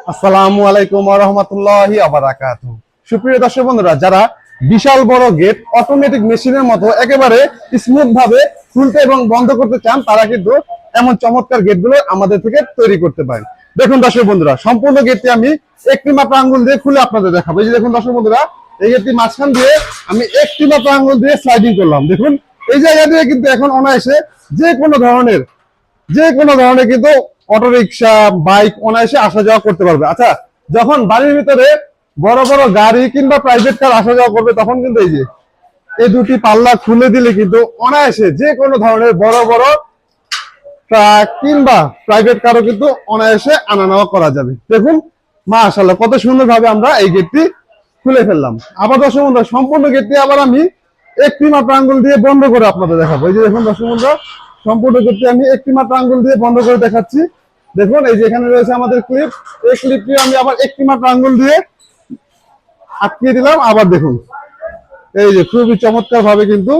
আসসালামু আলাইকুম ওয়া রাহমাতুল্লাহি ওয়া বারাকাতুহু। সুপ্রিয় দর্শক বন্ধুরা, যারা বিশাল বড় গেট অটোমেটিক মেশিনের মতো একেবারে স্মুথ ভাবে খুলতে এবং বন্ধ করতে চান, তারা কিন্তু এমন চমৎকার গেটগুলো আমাদের থেকে তৈরি করতে পারেন। দেখুন দর্শক বন্ধুরা, সম্পূর্ণ গেটটি আমি একটি মাত্র আঙ্গুল দিয়ে খুলে আপনাদের দেখাবো। এই যে দেখুন দর্শক বন্ধুরা, এই গেটটি মাঝখান দিয়ে আমি একটি মাত্র আঙ্গুল দিয়ে স্লাইডিং করলাম। দেখুন এই জায়গা দিয়ে কিন্তু এখন অনায়াসে যে কোনো ধরনের কিন্তু অটোরিকশা, বাইক অনায়াসে আসা যাওয়া করতে পারবে। আচ্ছা, যখন বাড়ির ভিতরে বড় বড় গাড়ি কিংবা প্রাইভেট কার আসা যাওয়া করবে, তখন কিন্তু এই দুটি পাল্লা খুলে দিলে কিন্তু অনায়াসে যে কোনো ধরনের বড় বড় ট্রাক কিংবা প্রাইভেট কারও কিন্তু অনায়াসে আনা নেওয়া করা যাবে। দেখুন মাশাআল্লাহ, কত সুন্দর ভাবে আমরা এই গেটটি খুলে ফেললাম। আবার দর্শক বন্ধুরা, সম্পূর্ণ গেটটি আবার আমি একটি মাত্র আঙ্গুল দিয়ে বন্ধ করে আপনাদের দেখাবো। এই যে দেখুন দর্শক বন্ধুরা, সম্পূর্ণ গেটটি আমি একটি মাত্র আঙ্গুল দিয়ে বন্ধ করে দেখাচ্ছি। দেখুন এই যে এখানে রয়েছে আমাদের ক্লিপ, এই ক্লিপটি আমি আবার একটি মাত্র আঙ্গুল দিয়ে আটকিয়ে দিলাম। আবার দেখুন এই যে খুবই চমৎকার ভাবে কিন্তু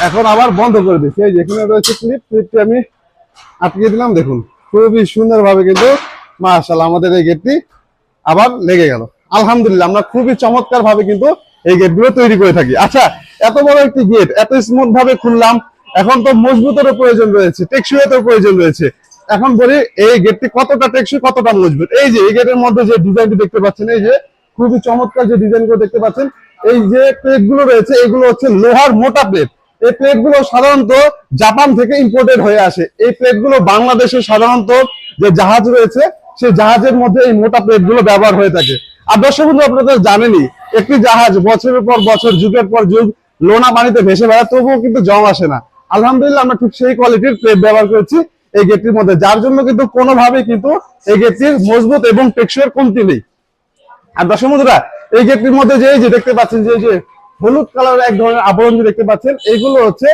এখন আবার বন্ধ করে দিচ্ছি। এই যে এখানে রয়েছে ক্লিপটি আমি আটকিয়ে দিলাম। দেখুন খুবই সুন্দর ভাবে কিন্তু মাশাআল্লাহ আমাদের এই গেটটি আবার লেগে গেল। আলহামদুলিল্লাহ, আমরা খুবই চমৎকার ভাবে কিন্তু এই গেটগুলো তৈরি করে থাকি। আচ্ছা, এত বড় একটি গেট এত স্মুথ ভাবে খুললাম, এখন তো মজবুতের প্রয়োজন রয়েছে, টেকসইয়ের প্রয়োজন রয়েছে। এখন বলি এই গেটটি কতটা টেকসই, কতটা মজবুত। এই যে এই গেটের মধ্যে যে ডিজাইনটি দেখতে পাচ্ছেন, এই যে খুবই চমৎকার যে ডিজাইনগুলো দেখতে পাচ্ছেন, এই যে প্লেটগুলো রয়েছে এগুলো হচ্ছে লোহার মোটা প্লেট। এই প্লেটগুলো সাধারণত জাপান থেকে ইম্পোর্টেড হয়ে আসে। এই প্লেটগুলো বাংলাদেশে সাধারণত যে জাহাজ রয়েছে সেই জাহাজের মধ্যে এই মোটা প্লেটগুলো ব্যবহার হয়ে থাকে। আর দর্শক বন্ধু, আপনারা তো জানেনই, একটি জাহাজ বছরের পর বছর, যুগের পর যুগ লোনা পানিতে ভেসে বেড়ায়, তবুও কিন্তু জং আসে না। আলহামদুলিল্লাহ, আমরা ঠিক সেই কোয়ালিটির প্লেট ব্যবহার করেছি এই গেটটির মধ্যে, যার জন্য কিন্তু কোনোভাবেই কিন্তু এই গেটটির মজবুত এবং টেকসইয়ের কমতি নেই। আর দর্শক বন্ধুরা, এই গেটটির মধ্যে যে দেখতে পাচ্ছেন, যে হলুদ কালারের এক ধরনের আবরণ যে দেখতে পাচ্ছেন, এইগুলো হচ্ছে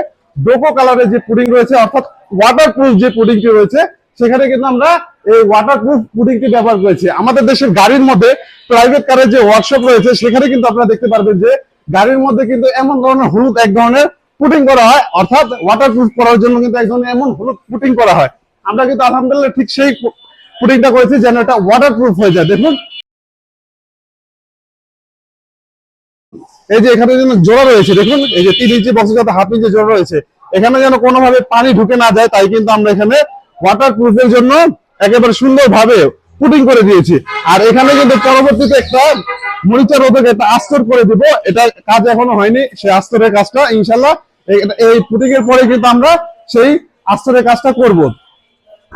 ডোকো কালারের যে পুডিং রয়েছে, অর্থাৎ ওয়াটারপ্রুফ যে পুডিংটি রয়েছে, সেখানে কিন্তু আমরা এই ওয়াটারপ্রুফ পুডিংটি ব্যবহার করেছি। আমাদের দেশের গাড়ির মধ্যে প্রাইভেট কারের যে ওয়ার্কশপ রয়েছে, সেখানে কিন্তু আপনারা দেখতে পারবেন যে গাড়ির মধ্যে কিন্তু এমন ধরনের হলুদ এক ধরনের পুটিং করা হয়, অর্থাৎ ওয়াটারপ্রুফ করার জন্য কিন্তু এক ধরনের এমন হলুদ পুটিং করা হয়। আমরা কিন্তু আলহামদুলিল্লাহ ঠিক সেই পুটিংটা করেছি যেন এটা ওয়াটারপ্রুফ হয়ে যায়। দেখুন এই যে এখানে যেন জোড়া রয়েছে, দেখুন এই যে 3 ইঞ্চি বক্সের সাথে 1/2 ইঞ্চি জোড়া রয়েছে, এখানে যেন কোনোভাবে পানি ঢুকে না যায়, তাই কিন্তু আমরা এখানে ওয়াটার প্রুফের জন্য একেবারে সুন্দর ভাবে পুটিং করে দিয়েছি। আর এখানে কিন্তু পরবর্তীতে একটা মরিচা রোধক একটা আস্তর করে দিব, এটা কাজ এখনো হয়নি, সেই আস্তরের কাজটা ইনশাল্লাহ এই পুটিং এর পরে কিন্তু আমরা সেই আস্তরের কাজটা করব।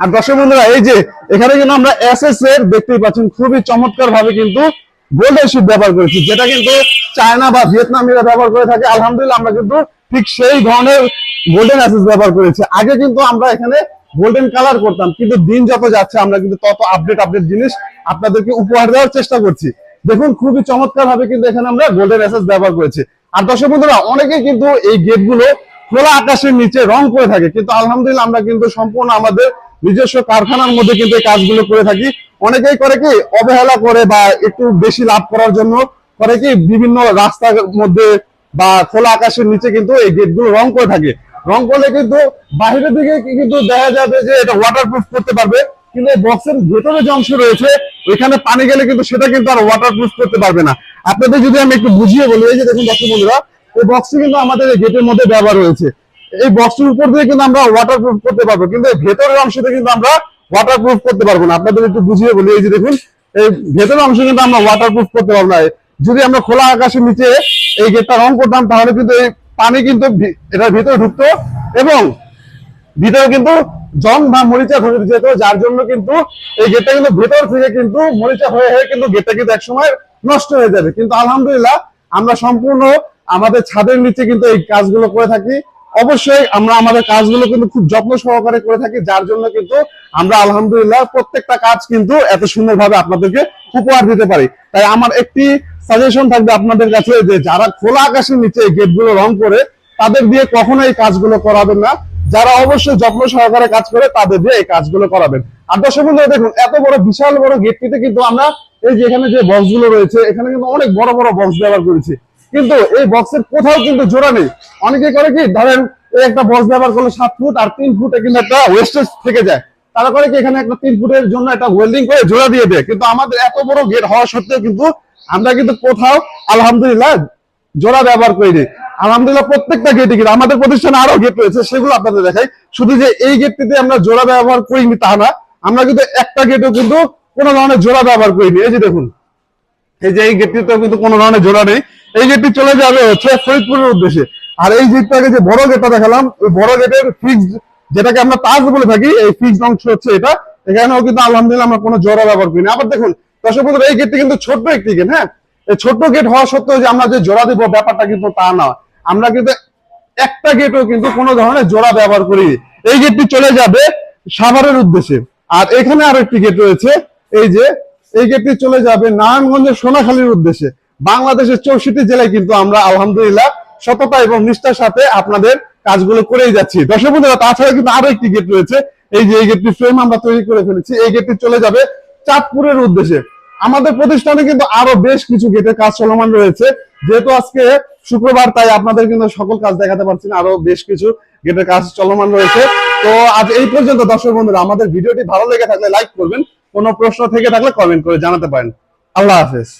আর দর্শক বন্ধুরা, এই যে এখানে কিন্তু আমরা এসএস এর দেখতেই পাচ্ছেন খুবই চমৎকার ভাবে কিন্তু গোল্ডেন শিট ব্যবহার করেছি, যেটা কিন্তু চায়না বা ভিয়েতনামিরা ব্যবহার করে থাকে। আলহামদুলিল্লাহ, আমরা কিন্তু ঠিক সেই ধরনের গোল্ডেন এসএস ব্যবহার করেছি। আগে কিন্তু আমরা এখানে গোল্ডেন কালার করতাম, কিন্তু দিন যত যাচ্ছে আমরা কিন্তু তত আপডেট জিনিস আপনাদেরকে উপহার দেওয়ার চেষ্টা করছি। দেখুন খুবই চমৎকার ভাবে কিন্তু এখানে আমরা গোল্ডেন এসএস ব্যবহার করেছি। আর দর্শক বন্ধুরা, অনেকেই কিন্তু এই গেটগুলো খোলা আকাশের নিচে রং করে থাকে, কিন্তু আলহামদুলিল্লাহ আমরা কিন্তু সম্পূর্ণ আমাদের নিজস্ব কারখানার মধ্যে কিন্তু এই কাজগুলো করে থাকি। অনেকেই করে কি অবহেলা করে বা একটু বেশি লাভ করার জন্য করে কি বিভিন্ন রাস্তার মধ্যে বা খোলা আকাশের নিচে কিন্তু এই গেটগুলো রং করে থাকে। রং করলে কিন্তু বাহিরের দিকে কিন্তু দেখা যাবে যে এটা ওয়াটারপ্রুফ করতে পারবে, কিন্তু এই বক্সের ভেতরে যে অংশ রয়েছে ওইখানে পানি গেলে কিন্তু সেটা কিন্তু আর ওয়াটারপ্রুফ করতে পারবে না। আপনাদের যদি আমি একটু বুঝিয়ে বলি, এই যে দেখুন দর্শক বন্ধুরা, এই বক্সটি কিন্তু আমাদের এই গেটের মধ্যে ব্যবহার হয়েছে। এই বক্সটির উপর দিয়ে কিন্তু আমরা ওয়াটারপ্রুফ করতে পারবো, কিন্তু এই ভেতরের অংশতে কিন্তু আমরা ওয়াটারপ্রুফ করতে পারবো না। আপনাদের একটু বুঝিয়ে বলি, এই যে দেখুন এই ভেতরের অংশ কিন্তু আমরা ওয়াটারপ্রুফ করতে পারবো না। যদি আমরা খোলা আকাশের নিচে এই গেটটা রং করতাম, তাহলে কিন্তু এই পানি কিন্তু এটার ভিতরে ঢুকতো এবং ভিতরে কিন্তু জং বা মরিচা ধরে যেত, যার জন্য কিন্তু এই গেটটা কিন্তু ভেতর থেকে কিন্তু মরিচা হয়ে হয়ে কিন্তু গেটটা কিন্তু একসময় নষ্ট হয়ে যাবে। কিন্তু আলহামদুলিল্লাহ, আমরা সম্পূর্ণ আমাদের ছাদের নিচে কিন্তু এই কাজগুলো করে থাকি। অবশ্যই আমরা আমাদের কাজগুলো কিন্তু খুব যত্ন সহকারে করে থাকি, যার জন্য কিন্তু আমরা আলহামদুলিল্লাহ প্রত্যেকটা কাজ কিন্তু এত সুন্দরভাবে আপনাদেরকে উপহার দিতে পারি। তাই আমার একটি সাজেশন থাকবে আপনাদের কাছে, যে যারা খোলা আকাশের নিচে গেটগুলো রং করে তাদের দিয়ে কখনো এই কাজগুলো করাবেন না। যারা অবশ্যই যত্ন সহকারে কাজ করে তাদের দিয়ে এই কাজগুলো করাবেন। আর দর্শক বন্ধুরা, দেখুন এত বড় বিশাল বড় গেটটিতে কিন্তু আমরা এই যে এখানে যে বক্সগুলো রয়েছে, এখানে কিন্তু অনেক বড় বড় বক্স ব্যবহার করেছি, কিন্তু এই বক্সের কোথাও কিন্তু জোড়া নেই। অনেকে করে কি, ধরেন এই একটা বক্স ব্যবহার করলে 7 ফুট আর 3 ফুটে কিন্তু একটা ওয়েস্টেজ থেকে যায়। তারা করে কি এখানে একটা 3 ফুটের জন্য একটা ওয়েল্ডিং করে জোড়া দিয়ে দেয়, কিন্তু আমাদের এত বড় গেট হওয়া সত্ত্বেও কিন্তু আমরা কিন্তু কোথাও আলহামদুলিল্লাহ জোড়া ব্যবহার করিনি। আলহামদুলিল্লাহ প্রত্যেকটা গেটে কিন্তু আমাদের প্রতিষ্ঠানে আরো গেট রয়েছে, সেগুলো আপনাদের দেখাই। শুধু যে এই গেটটিতে আমরা জোড়া ব্যবহার করিনি তা না, আমরা কিন্তু একটা গেটও কিন্তু কোনো ধরনের জোড়া ব্যবহার করিনি। এই যে দেখুন, এই যে এই গেটটিতেও কিন্তু কোনো ধরনের জোড়া নেই। এই গেটটি চলে যাবে হচ্ছে ফরিদপুরের উদ্দেশ্যে। আর এই গেটটাকে যে বড় গেটটা দেখালাম, ওই বড় গেটের ফিক্সড, যেটাকে আমরা তাজ বলে থাকি, এই ফিক্সড অংশ হচ্ছে এটা। এখানেও কিন্তু আলহামদুলিল্লাহ আমরা কোনো জোড়া ব্যবহার করিনি। আবার দেখুন দর্শক বন্ধুরা, এই গেটটি কিন্তু ছোট্ট একটি গেট, হ্যাঁ। এই ছোট্ট গেট হওয়া সত্ত্বেও যে আমরা যে জোড়া দিব ব্যাপারটা কিন্তু তা না। আমরা কিন্তু একটা গেটও কিন্তু কোনো ধরনের জোড়া ব্যবহার করিনি। এই গেটটি চলে যাবে সাভারের উদ্দেশ্যে। আর এখানে আরো একটি গেট রয়েছে, এই যে এই গেটটি চলে যাবে নারায়ণগঞ্জের সোনাখালীর উদ্দেশ্যে। বাংলাদেশের 64 জেলায় কিন্তু আমরা আলহামদুলিল্লাহ সততা এবং নিষ্ঠার সাথে আপনাদের কাজগুলো করেই যাচ্ছি। দর্শক বন্ধুরা, তাছাড়া কিন্তু আরো একটি গেট রয়েছে, এই যে এই গেটটি ফ্রেম আমরা তৈরি করে ফেলেছি। এই গেটটি চলে যাবে চাঁদপুরের উদ্দেশ্যে। আমাদের প্রতিষ্ঠানে কিন্তু আরো বেশ কিছু গেটের কাজ চলমান রয়েছে। যেহেতু আজকে শুক্রবার, তাই আপনাদের কিন্তু সকল কাজ দেখাতে পারছি না, আরো বেশ কিছু গেটের কাজ চলমান রয়েছে। তো আজ এই পর্যন্ত দর্শক বন্ধুরা, আমাদের ভিডিওটি ভালো লেগে থাকলে লাইক করবেন, কোনো প্রশ্ন থেকে থাকলে কমেন্ট করে জানাতে পারেন। আল্লাহ হাফেজ।